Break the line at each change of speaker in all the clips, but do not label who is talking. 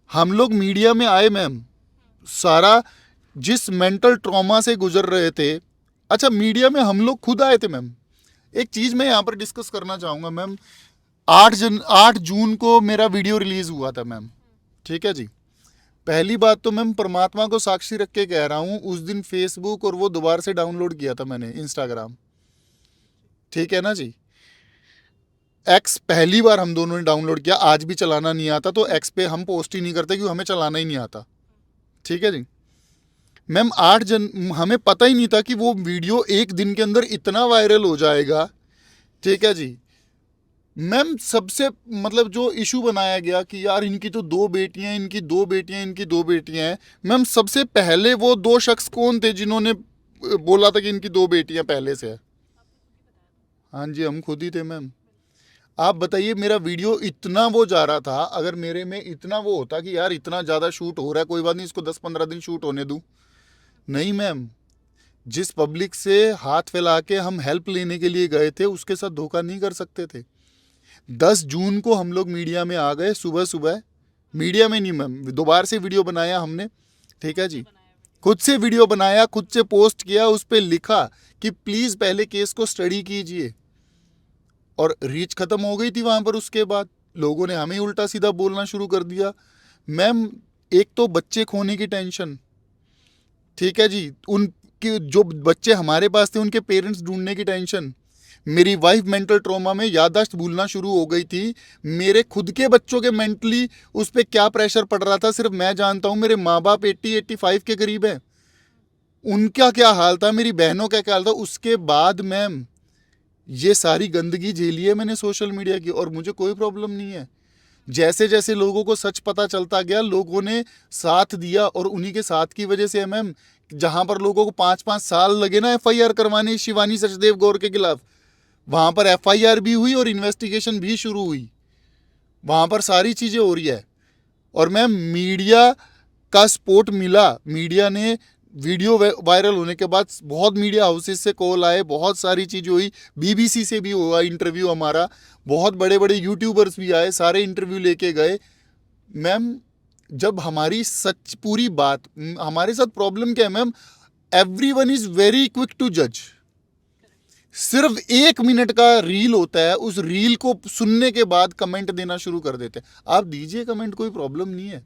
हम लोग मीडिया में आए मैम, सारा जिस मेंटल ट्रॉमा से गुजर रहे थे, अच्छा मीडिया में हम लोग खुद आए थे मैम। एक चीज़ मैं यहाँ पर डिस्कस करना चाहूँगा मैम। 8 जून को मेरा वीडियो रिलीज़ हुआ था मैम, ठीक है जी। पहली बात तो मैम परमात्मा को साक्षी रख के कह रहा हूँ, उस दिन फेसबुक और वो दोबारा से डाउनलोड किया था मैंने, इंस्टाग्राम, ठीक है ना जी। एक्स पहली बार हम दोनों ने डाउनलोड किया, आज भी चलाना नहीं आता तो एक्स पे हम पोस्ट ही नहीं करते क्योंकि हमें चलाना ही नहीं आता, ठीक है जी। मैम हमें पता ही नहीं था कि वो वीडियो एक दिन के अंदर इतना वायरल हो जाएगा, ठीक है जी। मैम सबसे मतलब जो इशू बनाया गया कि यार इनकी तो 2 बेटियां, इनकी 2 बेटियां, इनकी 2 बेटियां हैं। मैम सबसे पहले वो 2 शख्स कौन थे जिन्होंने बोला था कि इनकी 2 बेटियां पहले से है? हाँ जी, हम खुद ही थे मैम। आप बताइए, मेरा वीडियो इतना वो जा रहा था, अगर मेरे में इतना वो होता कि यार इतना ज़्यादा शूट हो रहा है, कोई बात नहीं, इसको 10-15 दिन शूट होने दूँ। नहीं मैम, जिस पब्लिक से हाथ फैला के हम हेल्प लेने के लिए गए थे उसके साथ धोखा नहीं कर सकते थे। 10 जून को हम लोग मीडिया में आ गए, सुबह सुबह। मीडिया में नहीं मैम, दोबारा से वीडियो बनाया हमने, ठीक है जी। खुद से वीडियो बनाया, खुद से पोस्ट किया, उस पर लिखा कि प्लीज़ पहले केस को स्टडी कीजिए, और रीच खत्म हो गई थी वहाँ पर। उसके बाद लोगों ने हमें उल्टा सीधा बोलना शुरू कर दिया मैम। एक तो बच्चे खोने की टेंशन, ठीक है जी, उनके जो बच्चे हमारे पास थे उनके पेरेंट्स ढूंढने की टेंशन। मेरी वाइफ मेंटल ट्रॉमा में याददाश्त भूलना शुरू हो गई थी। मेरे खुद के बच्चों के मेंटली उस पर क्या प्रेशर पड़ रहा था सिर्फ मैं जानता हूँ। मेरे माँ बाप 80-85 के करीब हैं, उनका क्या हाल था, मेरी बहनों का क्या हाल था। उसके बाद मैम ये सारी गंदगी झेली है मैंने सोशल मीडिया की, और मुझे कोई प्रॉब्लम नहीं है। जैसे जैसे लोगों को सच पता चलता गया, लोगों ने साथ दिया, और उन्हीं के साथ की वजह से है मैम, जहाँ पर लोगों को 5-5 साल लगे ना एफआईआर करवाने शिवानी सचदेव गौर के खिलाफ, वहाँ पर एफआईआर भी हुई और इन्वेस्टिगेशन भी शुरू हुई। वहाँ पर सारी चीज़ें हो रही है। और मैम मीडिया का सपोर्ट मिला, मीडिया ने वीडियो वायरल होने के बाद बहुत मीडिया हाउसेस से कॉल आए, बहुत सारी चीज़ें हुई, बीबीसी से भी हुआ इंटरव्यू हमारा, बहुत बड़े बड़े यूट्यूबर्स भी आए, सारे इंटरव्यू लेके गए। मैम जब हमारी सच पूरी बात, हमारे साथ प्रॉब्लम क्या है ma'am, everyone is very quick to जज। सिर्फ 1 मिनट का रील होता है, उस रील को सुनने के बाद कमेंट देना शुरू कर देते हैं। आप दीजिए कमेंट, कोई प्रॉब्लम नहीं है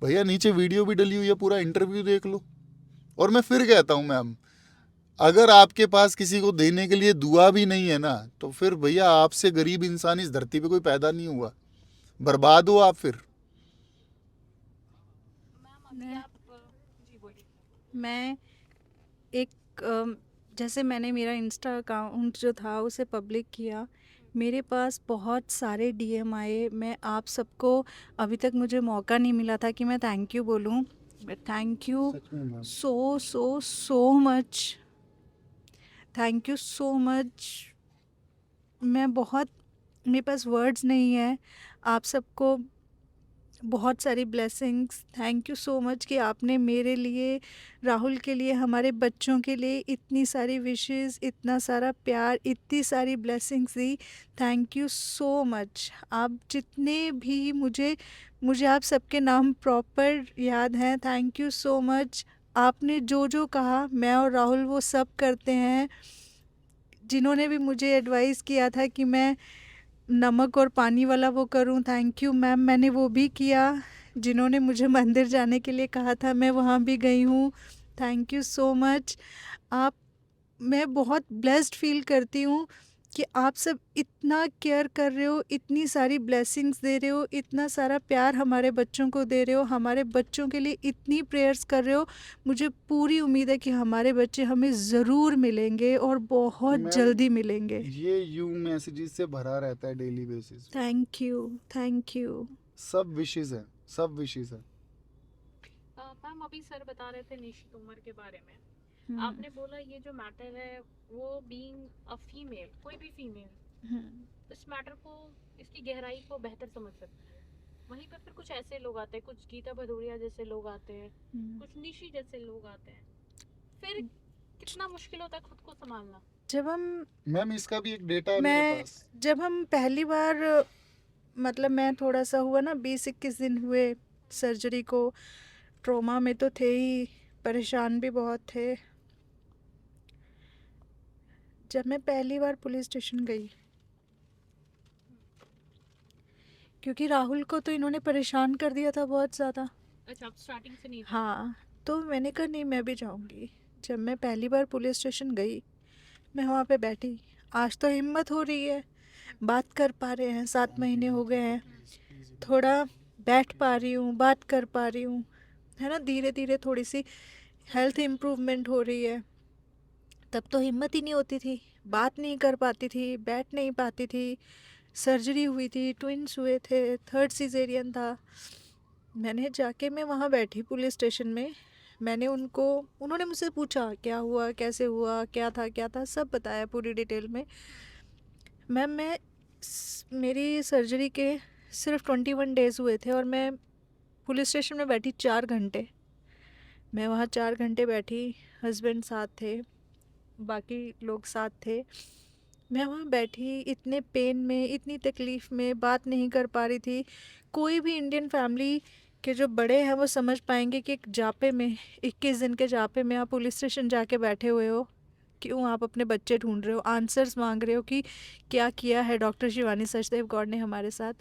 भैया, नीचे वीडियो भी डली हुई है, पूरा इंटरव्यू देख लो। और मैं फिर कहता हूँ मैम, अगर आपके पास किसी को देने के लिए दुआ भी नहीं है ना, तो फिर भैया आपसे गरीब इंसान इस धरती पे कोई पैदा नहीं हुआ, बर्बाद हो आप फिर।
मैं एक जैसे मैंने मेरा इंस्टा अकाउंट जो था उसे पब्लिक किया, मेरे पास बहुत सारे डीएम आए। मैं आप सबको, अभी तक मुझे मौका नहीं मिला था कि मैं थैंक यू बोलूं, बट थैंक यू
सच में ma'am,
so so so much, thank you so much. मैं बहुत, मेरे पास वर्ड्स नहीं है। आप सबको बहुत सारी blessings, thank you so much कि आपने मेरे लिए, राहुल के लिए, हमारे बच्चों के लिए इतनी सारी विशेस, इतना सारा प्यार, इतनी सारी blessings the. Thank you so much. आप जितने भी मुझे मुझे आप सबके नाम प्रॉपर याद हैं। Thank you so much. आपने जो जो कहा मैं और राहुल वो सब करते हैं। जिन्होंने भी मुझे एडवाइस किया था कि मैं नमक और पानी वाला वो करूं, थैंक यू मैम, मैंने वो भी किया। जिन्होंने मुझे मंदिर जाने के लिए कहा था मैं वहाँ भी गई हूँ, थैंक यू सो मच। आप, मैं बहुत ब्लेस्ड फील करती हूँ कि आप सब इतना केयर कर रहे हो, इतनी सारी ब्लेसिंग्स दे रहे हो, इतना सारा प्यार हमारे बच्चों को दे रहे हो, हमारे बच्चों के लिए इतनी प्रेयर्स कर रहे हो। मुझे पूरी उम्मीद है कि हमारे बच्चे हमें ज़रूर मिलेंगे और बहुत
मैम
जल्दी मिलेंगे।
ये यू मैसेजेस से भरा रहता है डेली बेसिस पे।
Thank you, thank you.
सब विशेष है, सब विशेष है।
मैम अभी सर बता रहे थे निशी तोमर के बारे में,
हम्म,
आपने बोला ये जो मैटर है वो बीइंग अ फीमेल, कोई भी फीमेल
हम्म,
इस मैटर को, इसकी गहराई को बेहतर समझ सकता है। वहीं पर फिर कुछ ऐसे लोग आते हैं, कुछ गीता भदौरिया जैसे लोग आते हैं,
हम्म।
कुछ निशी जैसे लोग आते हैं, फिर कितना मुश्किल होता है खुद को संभालना।
जब हम
मैम इसका भी एक डेटा है मेरे
मैं
पास।
जब हम पहली बार, मतलब मैं थोड़ा सा हुआ ना, 20-21 दिन हुए सर्जरी को, ट्रॉमा में तो थे ही, परेशान भी बहुत थे। जब मैं पहली बार पुलिस स्टेशन गई, क्योंकि राहुल को तो इन्होंने परेशान कर दिया था बहुत ज़्यादा।
अच्छा, आप स्टार्टिंग से नहीं थे?
हाँ, तो मैंने कहा नहीं, मैं भी जाऊंगी। जब मैं पहली बार पुलिस स्टेशन गई, मैं वहाँ पे बैठी। आज तो हिम्मत हो रही है, बात कर पा रहे हैं, 7 महीने हो गए हैं, थोड़ा बैठ पा रही हूँ, बात कर पा रही हूँ, है ना। धीरे धीरे थोड़ी सी हेल्थ इम्प्रूवमेंट हो रही है। तब तो हिम्मत ही नहीं होती थी, बात नहीं कर पाती थी, बैठ नहीं पाती थी। सर्जरी हुई थी, ट्विंस हुए थे, 3rd सीज़ेरियन था। मैंने जाके मैं वहाँ बैठी पुलिस स्टेशन में, मैंने उन्होंने मुझसे पूछा क्या हुआ, कैसे हुआ, क्या था, सब बताया पूरी डिटेल में। मैम मेरी सर्जरी के सिर्फ 21 डेज़ हुए थे और मैं पुलिस स्टेशन में बैठी 4 घंटे। मैं वहाँ 4 घंटे बैठी, हस्बैंड साथ थे, बाकी लोग साथ थे। मैं वहाँ बैठी इतने पेन में, इतनी तकलीफ़ में, बात नहीं कर पा रही थी। कोई भी इंडियन फैमिली के जो बड़े हैं वो समझ पाएंगे कि एक जापे में, 21 दिन के जापे में आप पुलिस स्टेशन जाके बैठे हुए हो। क्यों आप अपने बच्चे ढूंढ रहे हो, आंसर्स मांग रहे हो कि क्या किया है डॉक्टर शिवानी सचदेव गौड़ ने हमारे साथ।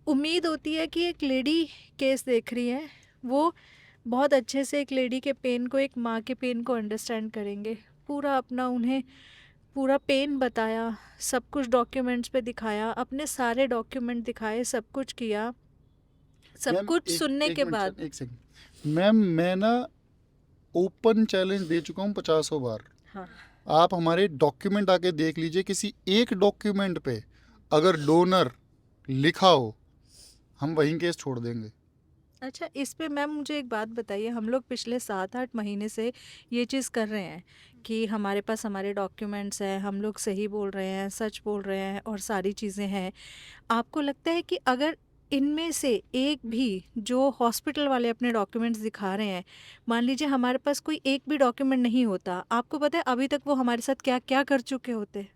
उम्मीद होती है कि एक लेडी केस देख रही है, वो बहुत अच्छे से एक लेडी के पेन को, एक माँ के पेन को अंडरस्टैंड करेंगे। पूरा अपना उन्हें पूरा पेन बताया, सब कुछ डॉक्यूमेंट्स पे दिखाया, अपने सारे डॉक्यूमेंट दिखाए, सब कुछ किया। सब
मैम,
कुछ सुनने
एक
के
मिनट
बाद
सर, एक सेकंड मैम, मैं ना ओपन चैलेंज दे चुका हूँ 50 बार।
हाँ,
आप हमारे डॉक्यूमेंट आके देख लीजिए, किसी एक डॉक्यूमेंट पे अगर डोनर लिखा हो, हम वहीं केस छोड़ देंगे।
अच्छा, इस पे मैम मुझे एक बात बताइए। हम लोग पिछले 7-8 महीने से ये चीज़ कर रहे हैं कि हमारे पास हमारे डॉक्यूमेंट्स हैं, हम लोग सही बोल रहे हैं, सच बोल रहे हैं और सारी चीज़ें हैं। आपको लगता है कि अगर इनमें से एक भी जो हॉस्पिटल वाले अपने डॉक्यूमेंट्स दिखा रहे हैं, मान लीजिए हमारे पास कोई एक भी डॉक्यूमेंट नहीं होता, आपको पता है अभी तक वो हमारे साथ क्या क्या कर चुके होते?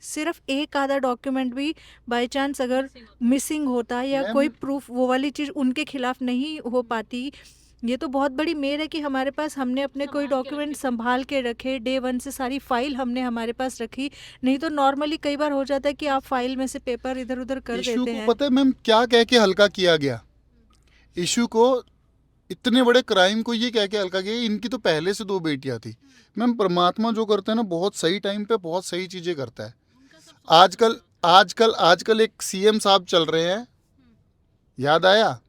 सिर्फ एक आधा डॉक्यूमेंट भी बाय चांस अगर मिसिंग होता या
मैम,
कोई प्रूफ वो वाली चीज़ उनके खिलाफ नहीं हो पाती, ये तो बहुत बड़ी मेहर है कि हमारे पास हमने अपने कोई
संभाल के
डॉक्यूमेंट
रखे।
संभाल के रखे, डे 1 से सारी फाइल हमने हमारे पास रखी। नहीं तो नॉर्मली कई बार हो जाता है कि आप फाइल में से पेपर इधर उधर कर
इशू
देते
को
हैं।
पता है मैम क्या कह के हल्का किया गया? इशू को, इतने बड़े क्राइम को ये कह के हल्का किया, इनकी तो पहले से 2 बेटियां थी। मैम, परमात्मा जो करता है ना, बहुत सही टाइम पे बहुत सही चीजें करता है।
उनका सब
आजकल आजकल आजकल एक सीएम साहब चल रहे हैं, याद आया?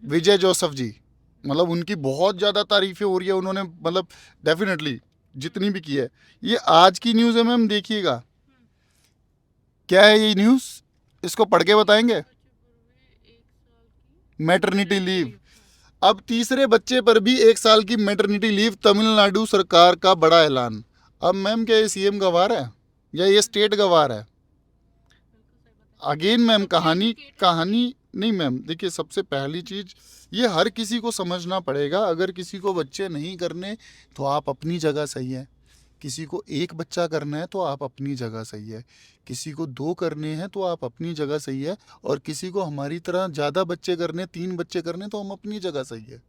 विजय जोसेफ जी। मतलब उनकी बहुत ज़्यादा तारीफें हो रही है, उन्होंने मतलब डेफिनेटली जितनी भी की है। ये आज की न्यूज़ है मैम, देखिएगा क्या है ये न्यूज़, इसको पढ़ के बताएंगे। मैटरनिटी लीव, अब तीसरे बच्चे पर भी 1 साल की मैटरनिटी लीव, तमिलनाडु सरकार का बड़ा ऐलान। अब मैम क्या ये सीएम गवार है या ये स्टेट गवार है? अगेन मैम, कहानी नहीं मैम, देखिए सबसे पहली चीज़ ये हर किसी को समझना पड़ेगा। अगर किसी को बच्चे नहीं करने तो आप अपनी जगह सही है, किसी को 1 बच्चा करना है तो आप अपनी जगह सही है, किसी को 2 करने हैं तो आप अपनी जगह सही है, और किसी को हमारी तरह ज़्यादा बच्चे करने, 3 बच्चे करने तो हम अपनी जगह सही है।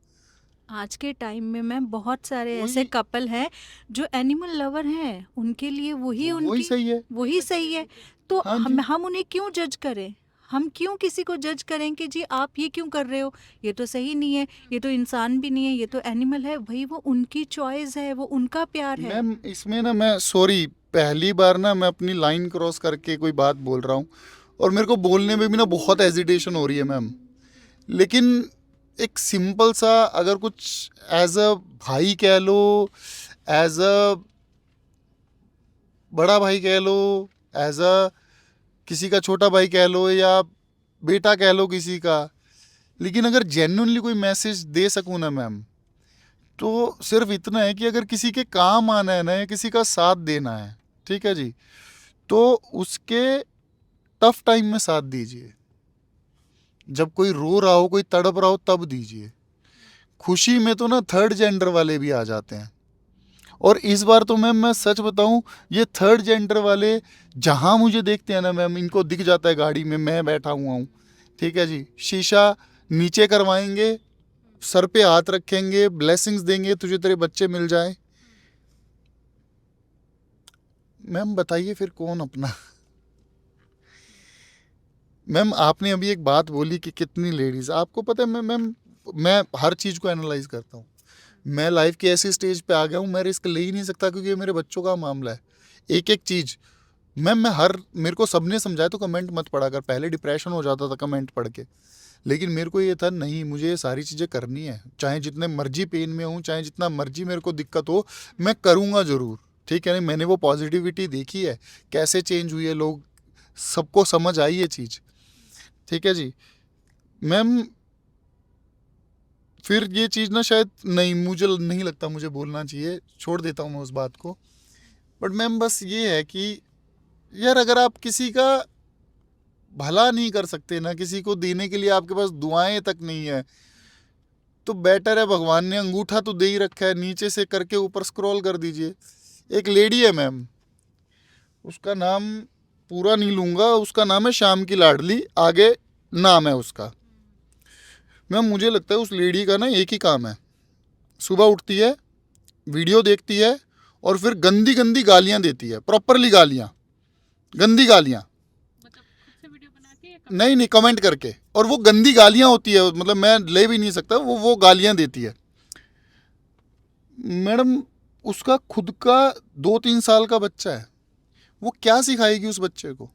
आज के टाइम में मैम बहुत सारे
वही-
ऐसे कपल हैं जो एनिमल लवर हैं, उनके लिए वही
वही सही है।
वही सही है। तो
हाँ जी।
हम उन्हें क्यों जज करें? हम क्यों किसी को जज करें कि जी आप ये क्यों कर रहे हो, ये तो सही नहीं है, ये तो इंसान भी नहीं है, ये तो एनिमल है। भाई वो उनकी चॉइस है, वो उनका प्यार है।
मैम इसमें ना, मैं सॉरी, पहली बार ना मैं अपनी लाइन क्रॉस करके कोई बात बोल रहा हूँ, और मेरे को बोलने में भी ना बहुत हेजिटेशन हो रही है मैम। लेकिन एक सिंपल सा, अगर कुछ एज अ भाई कह लो, एज अ बड़ा भाई कह लो, एज अ किसी का छोटा भाई कह लो, या बेटा कह लो किसी का, लेकिन अगर जेन्युइनली कोई मैसेज दे सकूँ ना मैम, तो सिर्फ इतना है कि अगर किसी के काम आना है ना, या किसी का साथ देना है, ठीक है जी, तो उसके टफ टाइम में साथ दीजिए। जब कोई रो रहा हो, कोई तड़प रहा हो, तब दीजिए। खुशी में तो ना 3rd जेंडर वाले भी आ जाते हैं, और इस बार तो मैम मैं सच बताऊं, ये 3rd जेंडर वाले जहां मुझे देखते हैं ना मैम, इनको दिख जाता है गाड़ी में मैं बैठा हुआ हूँ, ठीक है जी, शीशा नीचे करवाएंगे, सर पे हाथ रखेंगे, ब्लेसिंग्स देंगे, तुझे तेरे बच्चे मिल जाए। मैम बताइए फिर कौन अपना। मैम आपने अभी एक बात बोली कि कितनी लेडीज, आपको पता है मैम मैं हर चीज़ को एनालाइज करता हूँ। मैं लाइफ की ऐसी स्टेज पे आ गया हूँ, मैं रिस्क ले ही नहीं सकता क्योंकि ये मेरे बच्चों का मामला है। एक एक चीज़ मैम मेरे को सबने समझाया तो कमेंट मत पढ़ा कर, पहले डिप्रेशन हो जाता था कमेंट पढ़ के, लेकिन मेरे को ये था नहीं, मुझे ये सारी चीज़ें करनी है, चाहे जितने मर्जी पेन में हूँ, चाहे जितना मर्जी मेरे को दिक्कत हो, मैं करूँगा ज़रूर। ठीक है, नहीं मैंने वो पॉजिटिविटी देखी है, कैसे चेंज हुई है लोग, सबको समझ आई ये चीज़। ठीक है जी मैम, फिर ये चीज़ ना शायद नहीं, मुझे नहीं लगता मुझे बोलना चाहिए, छोड़ देता हूँ मैं उस बात को। बट मैम बस ये है कि यार अगर आप किसी का भला नहीं कर सकते ना, किसी को देने के लिए आपके पास दुआएं तक नहीं है, तो बेटर है भगवान ने अंगूठा तो दे ही रखा है, नीचे से करके ऊपर स्क्रॉल कर दीजिए। एक लेडी है मैम, उसका नाम पूरा नहीं लूँगा, उसका नाम है शाम की लाडली, आगे नाम है उसका। मैम मुझे लगता है उस लेडी का ना एक ही काम है, सुबह उठती है, वीडियो देखती है और फिर गंदी गंदी गालियाँ देती है, प्रॉपरली गालियाँ, गंदी गालियाँ,
मतलब खुद से वीडियो बना के या
नहीं नहीं कमेंट करके, और वो गंदी गालियाँ होती है, मतलब मैं ले भी नहीं सकता, वो गालियाँ देती है। मैडम उसका खुद का 2-3 साल का बच्चा है, वो क्या सिखाएगी उस बच्चे को?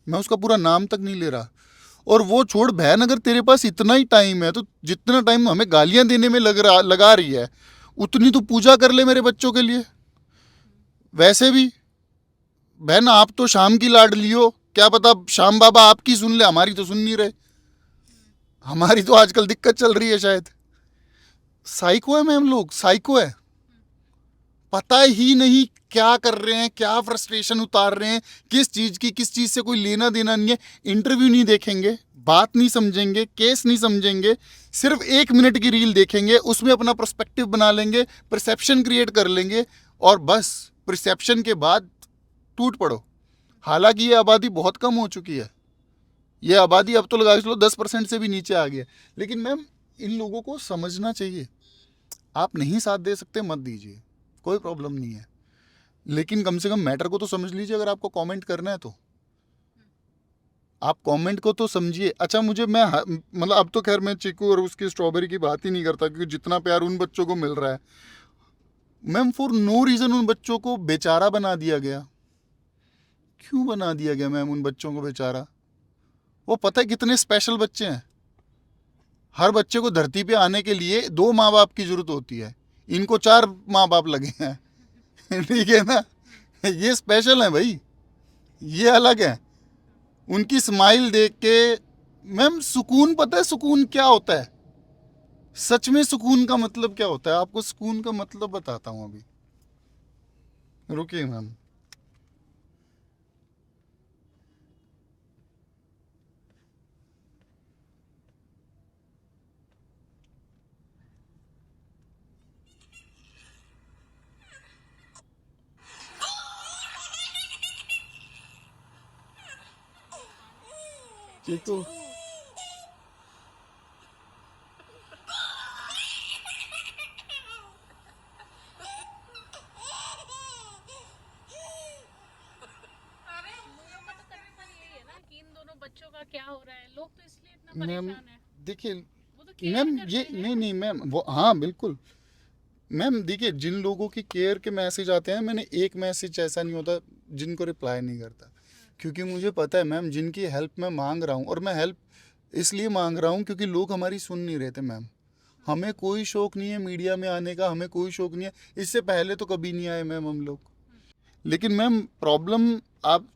मैं उसका पूरा नाम तक नहीं ले रहा। और वो छोड़ बहन, अगर तेरे पास इतना ही टाइम है तो जितना टाइम हमें गालियां देने में लगा रही है, उतनी तो पूजा कर ले मेरे बच्चों के लिए। वैसे भी बहन आप तो शाम की लाडली हो, क्या पता श्याम बाबा आपकी सुन ले, हमारी तो सुन नहीं रहे, हमारी तो आजकल दिक्कत चल रही है शायद। साइको है मैम, लोग साइको है, पता ही नहीं क्या कर रहे हैं, क्या फ्रस्ट्रेशन उतार रहे हैं, किस चीज़ से कोई लेना देना नहीं है। इंटरव्यू नहीं देखेंगे, बात नहीं समझेंगे, केस नहीं समझेंगे, सिर्फ 1 मिनट की रील देखेंगे, उसमें अपना पर्सपेक्टिव बना लेंगे, परसेप्शन क्रिएट कर लेंगे और बस परसेप्शन के बाद टूट पड़ो। हालांकि ये आबादी बहुत कम हो चुकी है, ये आबादी अब तो लगा के चलो 10% से भी नीचे आ गई है, लेकिन मैम इन लोगों को समझना चाहिए। आप नहीं साथ दे सकते मत दीजिए, कोई प्रॉब्लम नहीं है, लेकिन कम से कम मैटर को तो समझ लीजिए। अगर आपको कमेंट करना है तो आप कमेंट को तो समझिए। अच्छा मुझे मतलब अब तो खैर मैं चीकू और उसकी स्ट्रॉबेरी की बात ही नहीं करता, क्योंकि जितना प्यार उन बच्चों को मिल रहा है, मैम फॉर नो रीज़न उन बच्चों को बेचारा बना दिया गया। क्यों बना दिया गया मैम उन बच्चों को बेचारा? वो पता है कितने स्पेशल बच्चे हैं। हर बच्चे को धरती पे आने के लिए 2 माँ बाप की जरूरत होती है, इनको 4 माँ बाप लगे हैं। ठीक है ना, ये स्पेशल है भाई, ये अलग है। उनकी स्माइल देख के मैम सुकून, पता है सुकून क्या होता है? सच में सुकून का मतलब क्या होता है? आपको सुकून का मतलब बताता हूँ अभी, रुकिए मैम। चीकू
यही है ना कि इन दोनों बच्चों का क्या हो रहा है, लोग तो इसलिए इतना
मैम
परेशान है।
देखिए
वो तो care
मैम,
करते
ये
हैं।
नहीं मैम, वो हाँ बिल्कुल मैम, देखिए जिन लोगों की केयर के मैसेज आते हैं, मैंने एक मैसेज ऐसा नहीं होता जिनको रिप्लाई नहीं करता, क्योंकि मुझे पता है मैम जिनकी हेल्प मैं मांग रहा हूँ, और मैं हेल्प इसलिए मांग रहा हूँ क्योंकि लोग हमारी सुन नहीं रहे थे मैम। हमें कोई शौक नहीं है मीडिया में आने का, हमें कोई शौक नहीं है, इससे पहले तो कभी नहीं आए मैम हम लोग। लेकिन मैम प्रॉब्लम आप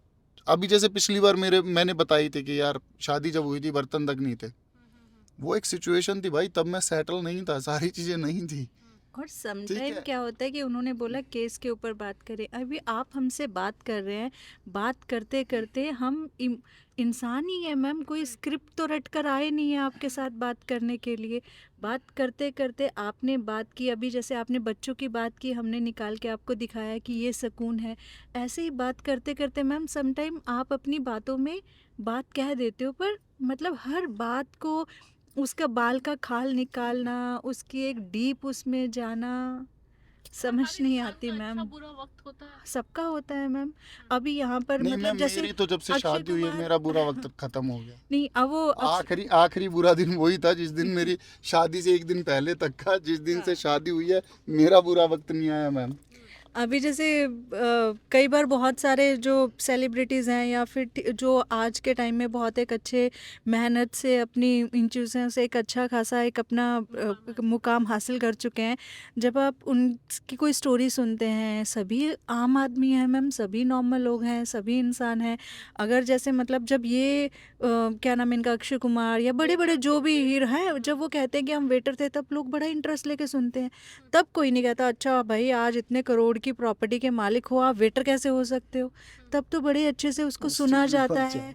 अभी जैसे पिछली बार मैंने बताई थी कि यार शादी जब हुई थी बर्तन तक नहीं थे, वो एक सिचुएशन थी भाई, तब मैं सेटल नहीं था, सारी चीज़ें नहीं थी।
और
ठीक
समटाइम
है।
क्या होता है कि उन्होंने बोला केस के ऊपर बात करें, अभी आप हमसे बात कर रहे हैं, बात करते करते हम इंसान ही है मैम, कोई स्क्रिप्ट तो रट कर आए नहीं है आपके साथ बात करने के लिए। बात करते करते आपने बात की, अभी जैसे आपने बच्चों की बात की, हमने निकाल के आपको दिखाया कि ये सुकून है। ऐसे ही बात करते करते मैम समटाइम आप अपनी बातों में बात कह देते हो, पर मतलब हर बात को उसका बाल का खाल निकालना, उसकी एक डीप उसमें जाना, समझ
हर
नहीं
इंसान
आती
का अच्छा
मैम।
बुरा वक्त होता है।
सबका होता है मैम। अभी यहाँ पर
नहीं
मतलब
मैम,
जैसे
मेरी तो जब से
अक्षय
शादी हुई है
कुमार
मेरा बुरा वक्त खत्म हो गया।
नहीं, अब वो
आखिरी आखिरी बुरा दिन वही था जिस दिन मेरी शादी से एक दिन पहले तक का, जिस दिन से शादी हुई है मेरा बुरा वक्त नहीं आया मैम।
अभी जैसे कई बार बहुत सारे जो सेलिब्रिटीज़ हैं या फिर जो आज के टाइम में बहुत एक अच्छे मेहनत से अपनी इन चीज़ों से एक अच्छा खासा एक अपना मुकाम हासिल कर चुके हैं, जब आप उनकी कोई स्टोरी सुनते हैं, सभी आम आदमी हैं मैम, सभी नॉर्मल लोग हैं, सभी इंसान हैं। अगर जैसे मतलब जब ये क्या नाम है इनका, अक्षय कुमार या बड़े बड़े जो भी हीरो हैं, जब वो कहते हैं कि हम वेटर थे, तब लोग बड़ा इंटरेस्ट लेके सुनते हैं। तब कोई नहीं कहता अच्छा भाई आज इतने करोड़ की प्रॉपर्टी के मालिक हो, आप वेटर कैसे हो सकते हो। तब तो बड़े अच्छे से उसको सुना जाता है।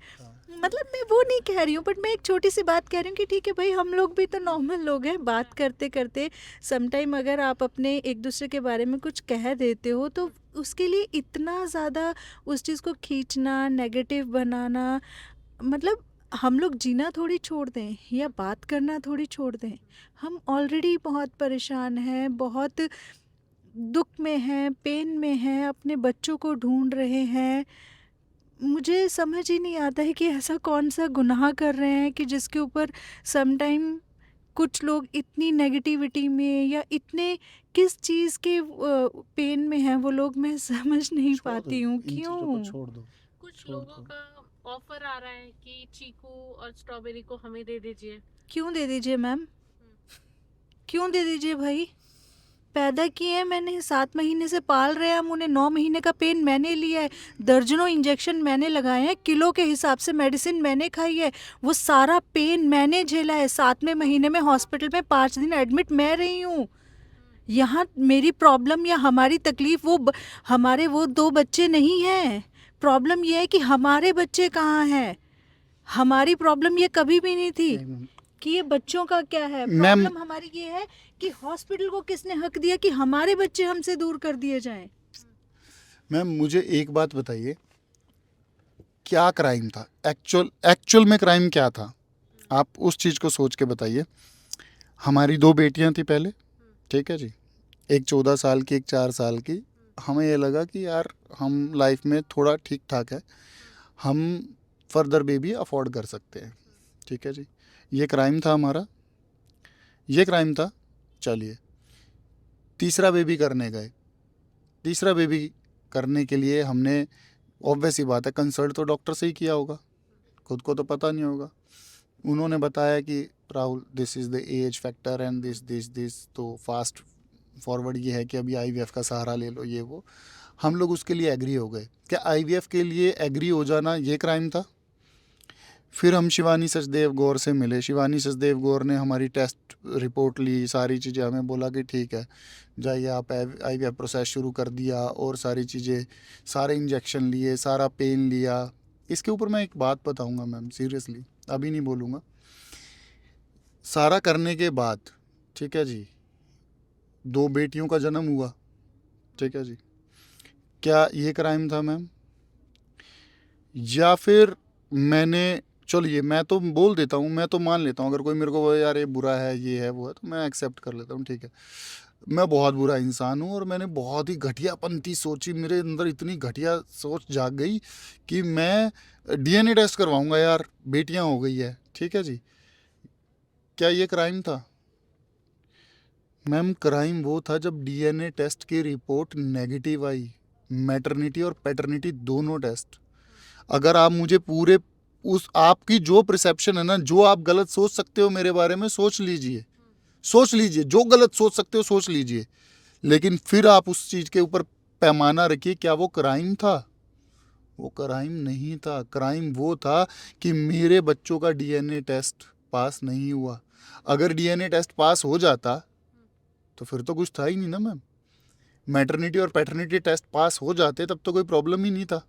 मतलब मैं वो नहीं कह रही हूँ, बट मैं एक छोटी सी बात कह रही हूँ कि ठीक है भाई, हम लोग भी तो नॉर्मल लोग हैं। बात करते करते समटाइम अगर आप अपने एक दूसरे के बारे में कुछ कह देते हो, तो उसके लिए इतना ज़्यादा उस चीज़ को खींचना, नेगेटिव बनाना, मतलब हम लोग जीना थोड़ी छोड़ दें या बात करना थोड़ी छोड़ दें। हम ऑलरेडी बहुत परेशान हैं, बहुत दुख में हैं, पेन में हैं, अपने बच्चों को ढूंढ रहे हैं। मुझे समझ ही नहीं आता है कि ऐसा कौन सा गुनाह कर रहे हैं कि जिसके ऊपर समटाइम कुछ लोग इतनी नेगेटिविटी में या इतने किस चीज़ के पेन में हैं वो लोग, मैं समझ नहीं
छोड़ दो,
पाती हूँ
इन चीजों को
क्यों।
छोड़ दो।
कुछ
छोड़
लोगों
दो।
का ऑफर आ रहा है कि चीकू और स्ट्रॉबेरी को हमें दे दीजिए।
क्यों दे दीजिए मैम, क्यों दे दीजिए भाई। पैदा किए हैं मैंने, 7 महीने से पाल रहे हैं हम उन्हें, 9 महीने का पेन मैंने लिया है, दर्जनों इंजेक्शन मैंने लगाए हैं, किलो के हिसाब से मेडिसिन मैंने खाई है, वो सारा पेन मैंने झेला है। 7वें महीने में हॉस्पिटल में 5 दिन एडमिट मैं रही हूँ। यहाँ मेरी प्रॉब्लम या हमारी तकलीफ हमारे वो 2 बच्चे नहीं हैं। प्रॉब्लम ये है कि हमारे बच्चे कहाँ हैं। हमारी प्रॉब्लम ये कभी भी नहीं थी
नहीं मैम,
कि ये बच्चों का क्या है।
मैम
प्रॉब्लम हमारी ये है कि हॉस्पिटल को किसने हक दिया कि हमारे बच्चे हमसे दूर कर दिए जाएं।
मैम मुझे एक बात बताइए, क्या क्राइम था एक्चुअल में, क्राइम क्या था? आप उस चीज़ को सोच के बताइए। हमारी 2 बेटियां थी पहले, ठीक है जी, एक 14 साल की, एक 4 साल की। हमें ये लगा कि यार हम लाइफ में थोड़ा ठीक ठाक है, हम फर्दर बेबी अफोर्ड कर सकते हैं, ठीक है जी। ये क्राइम था हमारा, ये क्राइम था। चलिए, तीसरा बेबी करने गए। तीसरा बेबी करने के लिए हमने, ऑब्वियस ही बात है, कंसल्ट तो डॉक्टर से ही किया होगा, खुद को तो पता नहीं होगा। उन्होंने बताया कि Rahul this is the age factor and this, तो फास्ट फॉरवर्ड ये है कि अभी आईवीएफ का सहारा ले लो, ये वो। हम लोग उसके लिए एग्री हो गए। क्या आईवीएफ के लिए एग्री हो जाना ये क्राइम था? फिर हम शिवानी सचदेव गौर से मिले। शिवानी सचदेव गौर ने हमारी टेस्ट रिपोर्ट ली, सारी चीज़ें, हमें बोला कि ठीक है जाइए आप, आईवीएफ प्रोसेस शुरू कर दिया, और सारी चीज़ें, सारे इंजेक्शन लिए, सारा पेन लिया। इसके ऊपर मैं एक बात बताऊंगा मैम, सीरियसली अभी नहीं बोलूँगा। सारा करने के बाद, ठीक है जी, 2 बेटियों का जन्म हुआ, ठीक है जी, क्या ये क्राइम था मैम? या फिर मैंने, चलिए मैं तो बोल देता हूँ, मैं तो मान लेता हूँ, अगर कोई मेरे को बोले यार ये बुरा है, ये है, वो है, तो मैं एक्सेप्ट कर लेता हूँ, ठीक है। मैं बहुत बुरा इंसान हूँ और मैंने बहुत ही घटियापंती सोची, मेरे अंदर इतनी घटिया सोच जाग गई कि मैं डीएनए टेस्ट करवाऊंगा यार, बेटियां हो गई है, ठीक है जी। क्या ये क्राइम था? मैम क्राइम वो था जब डीएनए टेस्ट की रिपोर्ट नेगेटिव आई, मैटरनिटी और पैटर्निटी दोनों टेस्ट। अगर आप मुझे पूरे उस, आपकी जो परसेप्शन है ना, जो आप गलत सोच सकते हो मेरे बारे में, सोच लीजिए, सोच लीजिए, जो गलत सोच सकते हो सोच लीजिए, लेकिन फिर आप उस चीज़ के ऊपर पैमाना रखिए, क्या वो क्राइम था? वो क्राइम नहीं था। क्राइम वो था कि मेरे बच्चों का डीएनए टेस्ट पास नहीं हुआ। अगर डीएनए टेस्ट पास हो जाता तो फिर तो कुछ था ही नहीं ना मैम। मैटरनिटी और पैटर्निटी टेस्ट पास हो जाते तब तो कोई प्रॉब्लम ही नहीं था।